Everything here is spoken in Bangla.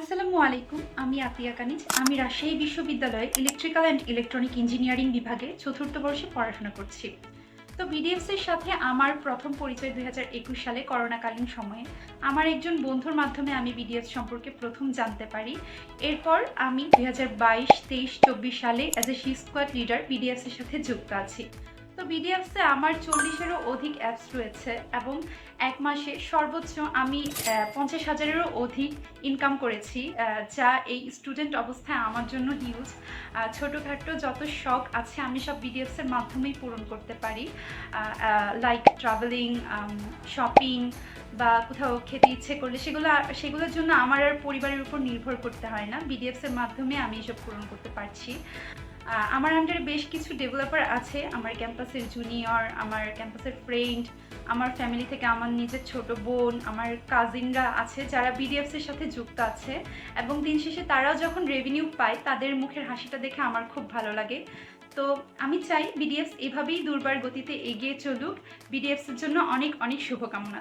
আসসালামু আলাইকুম। আমি আতিয়া কানিজ। আমি রাজশাহী বিশ্ববিদ্যালয়ে ইলেকট্রিক্যাল অ্যান্ড ইলেকট্রনিক ইঞ্জিনিয়ারিং বিভাগে চতুর্থ বর্ষে পড়াশোনা করছি। তো বিডিএফস এর সাথে আমার প্রথম পরিচয় 2021 সালে করোনাকালীন সময়ে। আমার একজন বন্ধুর মাধ্যমে আমি বিডিএফস সম্পর্কে প্রথম জানতে পারি। এরপর আমি 2022, 23, 24 সালে as a she squad leader BDFS এর সাথে যুক্ত আছি। তো বিডিএফসে আমার 40-এরও অধিক অ্যাপস রয়েছে এবং এক মাসে সর্বোচ্চ আমি 50,000-এরও অধিক ইনকাম করেছি, যা এই স্টুডেন্ট অবস্থায় আমার জন্য হিউজ। ছোটোখাটো যত শখ আছে আমি সব বিডিএফসের মাধ্যমেই পূরণ করতে পারি, লাইক ট্রাভেলিং, শপিং বা কোথাও খেতে ইচ্ছে করলে সেগুলোর জন্য আমার আর পরিবারের উপর নির্ভর করতে হয় না। বিডিএফসের মাধ্যমে আমি এসব পূরণ করতে পারছি। আমার আন্ডারে বেশ কিছু ডেভেলপার আছে, আমার ক্যাম্পাসের জুনিয়র, আমার ক্যাম্পাসের ফ্রেন্ড, আমার ফ্যামিলি থেকে আমার নিজের ছোট বোন, আমার কাজিনরা আছে যারা বিডিএফসের সাথে যুক্ত আছে এবং দিন শেষে তারাও যখন রেভিনিউ পায় তাদের মুখের হাসিটা দেখে আমার খুব ভালো লাগে। তো আমি চাই বিডিএফস এভাবেই দুর্বার গতিতে এগিয়ে চলুক। বিডিএফসের জন্য অনেক অনেক শুভকামনা।